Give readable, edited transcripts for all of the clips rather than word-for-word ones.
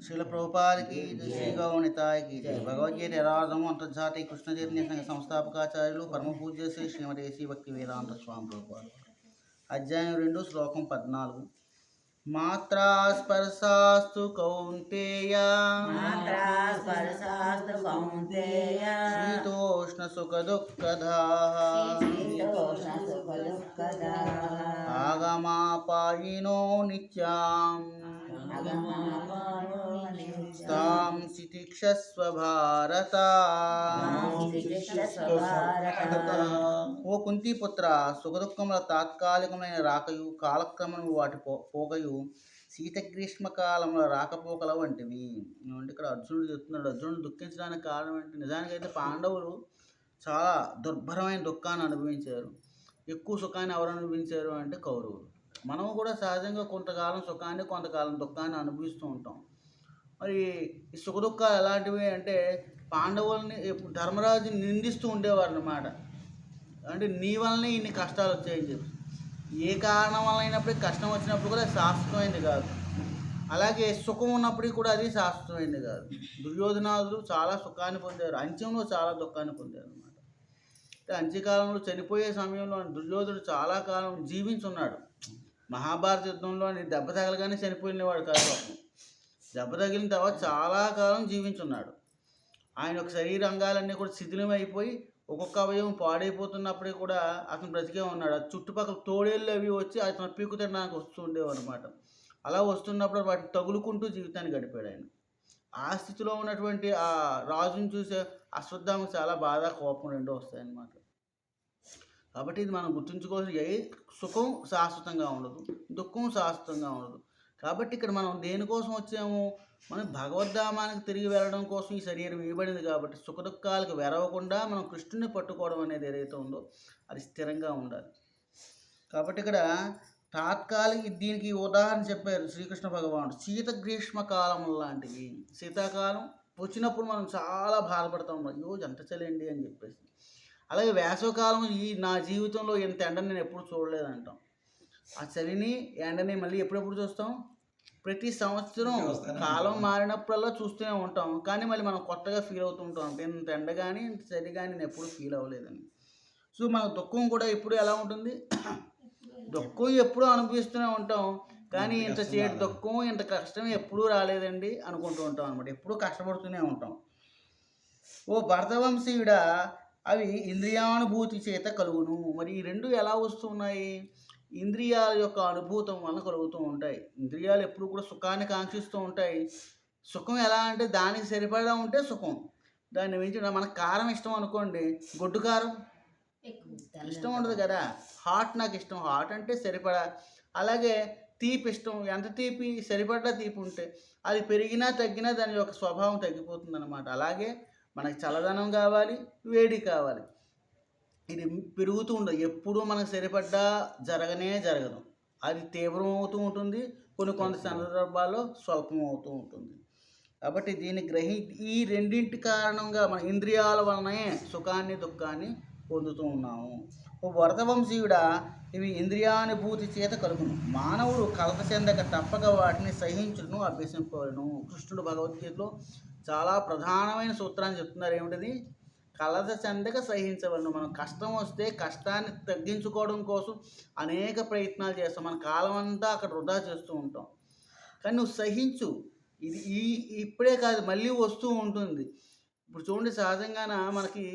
శ్రీల ప్రభుపాదికి శ్రీ గౌనితాయకి భగవద్గీత యథార్థము అంతర్జాతీయ కృష్ణ చైతన్య సంఘ సంస్థాపకాచార్యులు పరమ పూజ్య శ్రీ శ్రీమతి శ్రీ భక్తి వేదాంత స్వామి ప్రభుపాద అధ్యాయం 2 శ్లోకం 14 మాత్రా స్పర్శాస్తు కౌంతేయ శీతోష్ణ సుఖ దుఃఖదాః ఆగమాపాయినో నిత్యాం తాం సితిక్షస్వ భారత. ఓ కుంతిపుత్ర, సుఖదుఖముల తాత్కాలికమైన రాకయు కాలక్రమము వాటి పోకయు శీతగ్రీష్మ కాలంలో రాకపోకల వంటివి. ఇక్కడ అర్జునుడు చెప్తున్నాడు, అర్జునుడు దుఃఖించడానికి కారణం ఏంటి? నిజానికైతే పాండవులు చాలా దుర్భరమైన దుఃఖాన్ని అనుభవించారు. ఎక్కువ సుఖాన్ని ఎవరు అనుభవించారు అంటే కౌరవులు. మనము కూడా సహజంగా కొంతకాలం సుఖాన్ని కొంతకాలం దుఃఖాన్ని అనుభవిస్తూ ఉంటాం. మరి ఈ సుఖ దుఃఖాలు ఎలాంటివి అంటే పాండవుల్ని ధర్మరాజుని నిందిస్తూ ఉండేవారు అన్నమాట. అంటే నీ వల్లనే ఇన్ని కష్టాలు వచ్చాయని చెప్పి. ఏ కారణం వల్ల అయినప్పటికీ కష్టం వచ్చినప్పుడు కూడా శాశ్వతమైంది కాదు, అలాగే సుఖం ఉన్నప్పటికీ కూడా అది శాశ్వతమైంది కాదు. దుర్యోధనాదులు చాలా సుఖాన్ని పొందారు, అంత్యంలో చాలా దుఃఖాన్ని పొందారు అన్నమాట. అంటే అంత్యకాలంలో చనిపోయే సమయంలో దుర్యోధనుడు చాలా కాలం జీవించున్నాడు. మహాభారత యుద్ధంలో దెబ్బ తగలగానే చనిపోయినవాడు కాదు. దెబ్బ తగిలిన తర్వాత చాలా కాలం జీవించున్నాడు. ఆయన యొక్క శరీర అంగాలన్నీ కూడా శిథిలమైపోయి ఒక్కొక్క అవయవం పాడైపోతున్నప్పటికీ కూడా అతను బ్రతికే ఉన్నాడు. చుట్టుపక్కల తోడేళ్ళు అవి వచ్చి అతను పీకు తినడానికి వస్తూ ఉండేవి అనమాట. అలా వస్తున్నప్పుడు వాటిని తగులుకుంటూ జీవితాన్ని గడిపాడు ఆయన. ఆ స్థితిలో ఉన్నటువంటి ఆ రాజుని చూసే అశ్వత్థామకు చాలా బాధ, కోపం రెండూ వస్తాయన్నమాట. కాబట్టి ఇది మనం గుర్తుంచుకోవాల్సిన, సుఖం శాశ్వతంగా ఉండదు, దుఃఖం శాశ్వతంగా ఉండదు. కాబట్టి ఇక్కడ మనం దేనికోసం వచ్చాము? మనం భగవద్ధామానికి తిరిగి వెళ్ళడం కోసం ఈ శరీరం ఇవ్వబడింది. కాబట్టి సుఖ దుఃఖాలకు వెరవకుండా మనం కృష్ణుని పట్టుకోవడం అనేది ఏదైతే ఉందో అది స్థిరంగా ఉండాలి. కాబట్టి ఇక్కడ తాత్కాలిక దీనికి ఉదాహరణ చెప్పారు శ్రీకృష్ణ భగవానుడు. శీత గ్రీష్మ కాలం లాంటివి. శీతాకాలం వచ్చినప్పుడు మనం చాలా బాధపడతాం, అయ్యో ఎంత చలండి అని చెప్పేసి. అలాగే వేసవకాలం, నా జీవితంలో ఇంత ఎండని నేను ఎప్పుడు చూడలేదంటాం. ఆ చలిని ఎండని మళ్ళీ ఎప్పుడెప్పుడు చూస్తాం? ప్రతి సంవత్సరం కాలం మారినప్పుడల్లా చూస్తూనే ఉంటాం. కానీ మళ్ళీ మనం కొత్తగా ఫీల్ అవుతూ ఉంటాం, ఇంత ఎండ కానీ ఇంత చలి కానీ నేను ఎప్పుడు ఫీల్ అవ్వలేదని. సో మన దుఃఖం కూడా ఎప్పుడు ఎలా ఉంటుంది? దుఃఖం ఎప్పుడూ అనుభవిస్తూనే ఉంటాం, కానీ ఇంత చేటి దుఃఖం ఇంత కష్టం ఎప్పుడూ రాలేదండి అనుకుంటూ ఉంటాం అనమాట. ఎప్పుడూ కష్టపడుతూనే ఉంటాం. ఓ భరతవంశీయుడా, అవి ఇంద్రియానుభూతి చేత కలుగును. మరి ఈ రెండు ఎలా వస్తున్నాయి? ఇంద్రియాల యొక్క అనుభూతం వలన కలుగుతూ ఉంటాయి. ఇంద్రియాలు ఎప్పుడు కూడా సుఖాన్ని కాంక్షిస్తూ ఉంటాయి. సుఖం ఎలా అంటే దానికి సరిపడా ఉంటే సుఖం. దాన్ని మించి మనకు కారం ఇష్టం అనుకోండి, గొడ్డు కారం ఇష్టం ఉండదు కదా. హాట్ నాకు ఇష్టం, హాట్ అంటే సరిపడా. అలాగే తీపి ఇష్టం, ఎంత తీపి సరిపడా తీపి ఉంటే అది పెరిగినా తగ్గినా దాని యొక్క స్వభావం తగ్గిపోతుంది అన్నమాట. అలాగే మనకి చల్లదనం కావాలి, వేడి కావాలి. ఇది పెరుగుతూ ఉండదు, ఎప్పుడూ మనకు సరిపడ్డా జరగదు. అది తీవ్రం అవుతూ ఉంటుంది, కొన్ని సందర్భాల్లో స్వల్పం అవుతూ ఉంటుంది. కాబట్టి దీన్ని ఈ రెండింటి కారణంగా మన ఇంద్రియాల వలనే సుఖాన్ని దుఃఖాన్ని పొందుతూ ఉన్నాము. ఓ భరతవంశీయుడా, ఇవి ఇంద్రియానుభూతి చేత కలుగును. మానవుడు కలత చెందక తప్పక వాటిని సహించును అభ్యసింపవలను. కృష్ణుడు భగవద్గీతలో చాలా ప్రధానమైన సూత్రాన్ని చెప్తున్నారు. ఏమిటది? కలత చెందక సహించవలను. మనం కష్టం వస్తే కష్టాన్ని తగ్గించుకోవడం కోసం అనేక ప్రయత్నాలు చేస్తాం. మన కాలం అంతా అక్కడ వృధా చేస్తూ ఉంటాం. కానీ నువ్వు సహించు. ఇది ఇప్పుడే కాదు, మళ్ళీ వస్తూ ఉంటుంది. ఇప్పుడు చూడండి, సహజంగాన మనకి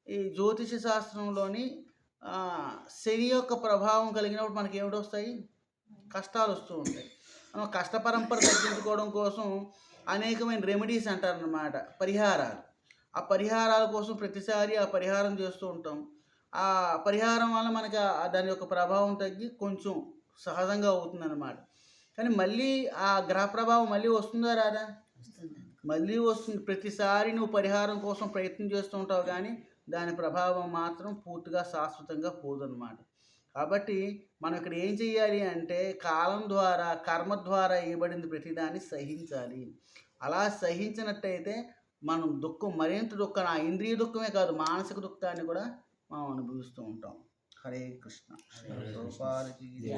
ఈ జ్యోతిష శాస్త్రంలోని శని యొక్క ప్రభావం కలిగినప్పుడు మనకి ఏమిటి వస్తాయి? కష్టాలు వస్తూ ఉంటాయి. మనం కష్ట పరంపర తగ్గించుకోవడం కోసం అనేకమైన రెమెడీస్ అంటారన్నమాట, పరిహారాలు. ఆ పరిహారాల కోసం ప్రతిసారి ఆ పరిహారం చేస్తూ ఉంటాం. ఆ పరిహారం వల్ల మనకి దాని యొక్క ప్రభావం తగ్గి కొంచెం సహజంగా అవుతుందన్నమాట. కానీ మళ్ళీ ఆ గ్రహ ప్రభావం మళ్ళీ వస్తుందా రాదా? మళ్ళీ వస్తుంది. ప్రతిసారి నువ్వు పరిహారం కోసం ప్రయత్నం చేస్తూ ఉంటావు, కానీ దాని ప్రభావం మాత్రం పూర్తిగా శాశ్వతంగా పోదన్నమాట. కాబట్టి మనం ఇక్కడ ఏం చేయాలి అంటే కాలం ద్వారా, కర్మ ద్వారా ఇవ్వబడింది ప్రతిదాన్ని సహించాలి. అలా సహించినట్టయితే మనం దుఃఖం, మరింత దుఃఖం, ఆ ఇంద్రియ దుఃఖమే కాదు మానసిక దుఃఖాన్ని కూడా మనం అనుభవిస్తూ ఉంటాం. హరే కృష్ణ. హరే గోపాలకి జయ.